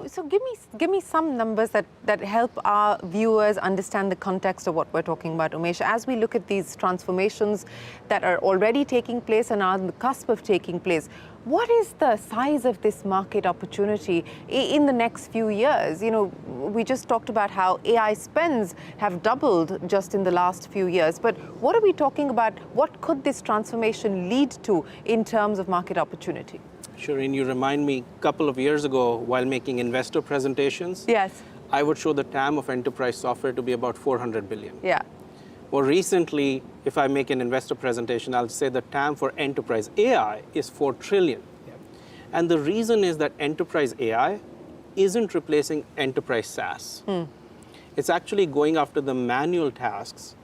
So give me some numbers that help our viewers understand the context of what we're talking about, Umesh. As we look at these transformations that are already taking place and are on the cusp of taking place, what is the size of this market opportunity in the next few years? We just talked about how AI spends have doubled just in the last few years, but what are we talking about? What could this transformation lead to in terms of market opportunity? Shireen, you remind me a couple of years ago while making investor presentations, yes, I would show the TAM of enterprise software to be about 400 billion. Yeah. More recently, if I make an investor presentation, I'll say the TAM for enterprise AI is 4 trillion. Yep. And the reason is that enterprise AI isn't replacing enterprise SaaS. It's actually going after the manual tasks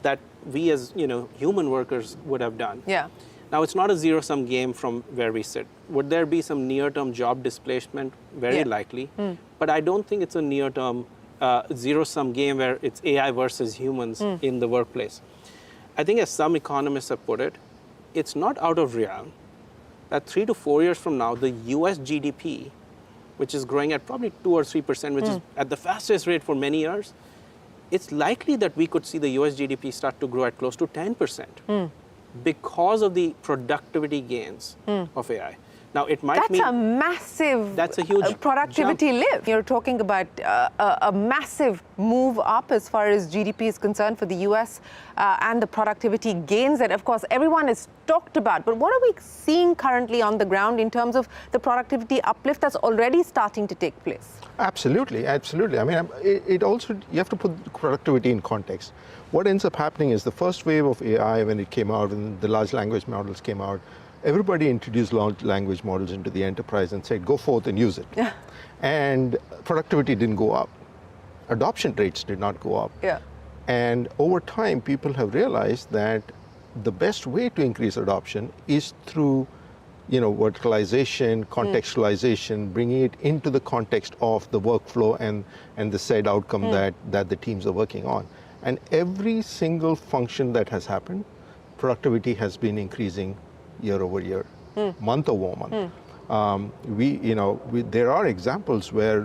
that we as human workers would have done. Yeah. Now, it's not a zero-sum game from where we sit. Would there be some near-term job displacement? Very likely. But I don't think it's a near-term zero-sum game where it's AI versus humans in the workplace. I think as some economists have put it, it's not out of realm that 3 to 4 years from now, the US GDP, which is growing at probably 2 or 3%, which is at the fastest rate for many years, it's likely that we could see the US GDP start to grow at close to 10%. Because of the productivity gains of AI. Now, it might mean... That's a massive productivity lift. You're talking about a massive move up as far as GDP is concerned for the US and the productivity gains that, of course, everyone has talked about. But what are we seeing currently on the ground in terms of the productivity uplift that's already starting to take place? Absolutely, absolutely. I mean, it also, you have to put productivity in context. What ends up happening is the first wave of AI, when it came out and the large language models came out, everybody introduced large language models into the enterprise and said, go forth and use it. Yeah. And productivity didn't go up. Adoption rates did not go up. Yeah. And over time, people have realized that the best way to increase adoption is through verticalization, contextualization, bringing it into the context of the workflow and the said outcome that the teams are working on. And every single function that has happened, productivity has been increasing year over year, month over month. There are examples where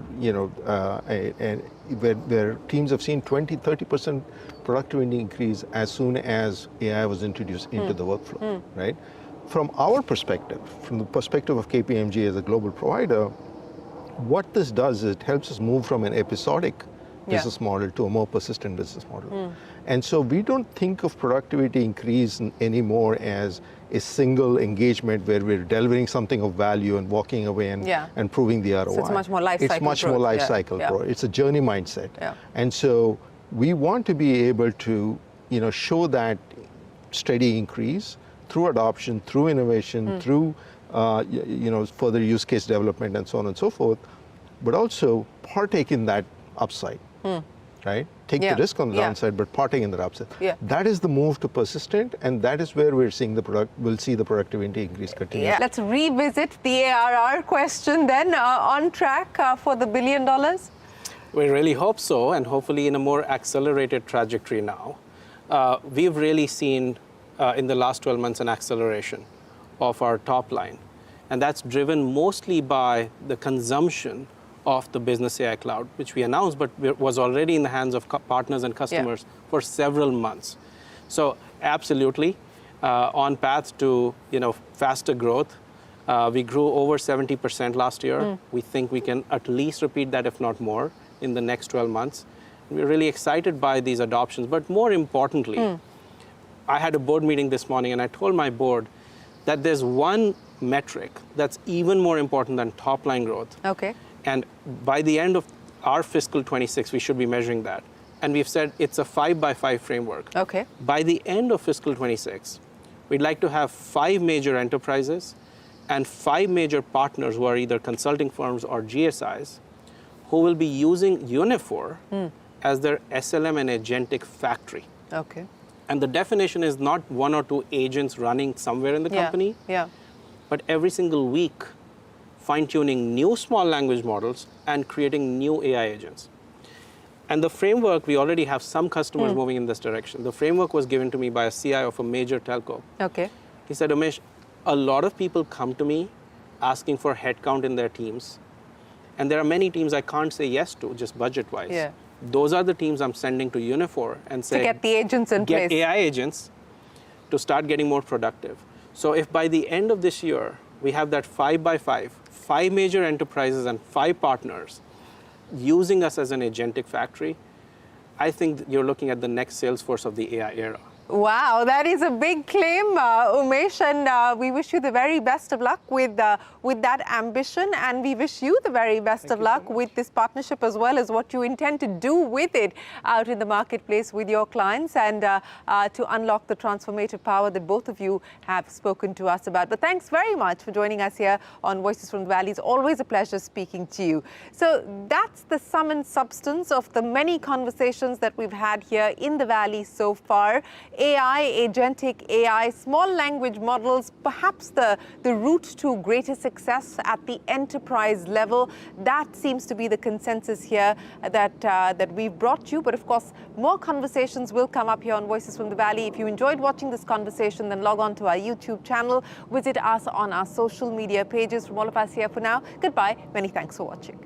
where teams have seen 20-30% productivity increase as soon as AI was introduced into the workflow, right? From our perspective, from the perspective of KPMG as a global provider, what this does is it helps us move from an episodic business model to a more persistent business model. And so we don't think of productivity increase anymore as a single engagement where we're delivering something of value and walking away and proving the ROI. So it's much more life cycle. It's much more life cycle growth. It's a journey mindset. And so we want to be able to show that steady increase through adoption, through innovation, through further use case development and so on and so forth, but also partake in that upside, right? Take the risk on the downside, but partake in that upside. That is the move to persistent, and that is where we're seeing we'll see the productivity increase continue. Let's revisit the ARR question then. On track for the $1 billion? We really hope so, and hopefully in a more accelerated trajectory now. We've really seen in the last 12 months an acceleration of our top line. And that's driven mostly by the consumption of the Business AI Cloud, which we announced, but was already in the hands of partners and customers for several months. So absolutely on path to faster growth. We grew over 70% last year. We think we can at least repeat that, if not more, in the next 12 months. We're really excited by these adoptions, but more importantly, I had a board meeting this morning and I told my board that there's one metric that's even more important than top line growth. Okay. And by the end of our fiscal 26, we should be measuring that. And we've said it's a 5x5 framework. Okay. By the end of fiscal 26, we'd like to have 5 major enterprises and 5 major partners who are either consulting firms or GSIs who will be using Uniphore as their SLM and agentic factory. Okay. And the definition is not 1 or 2 agents running somewhere in the company, but every single week fine-tuning new small language models and creating new AI agents. And the framework, we already have some customers moving in this direction. The framework was given to me by a CIO of a major telco. Okay. He said, Umesh, a lot of people come to me asking for headcount in their teams. And there are many teams I can't say yes to, just budget-wise. Yeah. Those are the teams I'm sending to Uniphore and To saying, get the agents in get place. AI agents to start getting more productive. So if by the end of this year, we have that 5 by 5, 5 major enterprises and 5 partners using us as an agentic factory, I think you're looking at the next Salesforce of the AI era. Wow, that is a big claim, Umesh, and we wish you the very best of luck with that ambition, and we wish you the very best of luck with this partnership as well as what you intend to do with it out in the marketplace with your clients and to unlock the transformative power that both of you have spoken to us about. But thanks very much for joining us here on Voices from the Valley. It's always a pleasure speaking to you. So that's the sum and substance of the many conversations that we've had here in the Valley so far. AI, agentic AI, small language models, perhaps the route to greater success at the enterprise level. That seems to be the consensus here that we've brought you. But of course, more conversations will come up here on Voices from the Valley. If you enjoyed watching this conversation, then log on to our YouTube channel, visit us on our social media pages. From all of us here for now, goodbye. Many thanks for watching.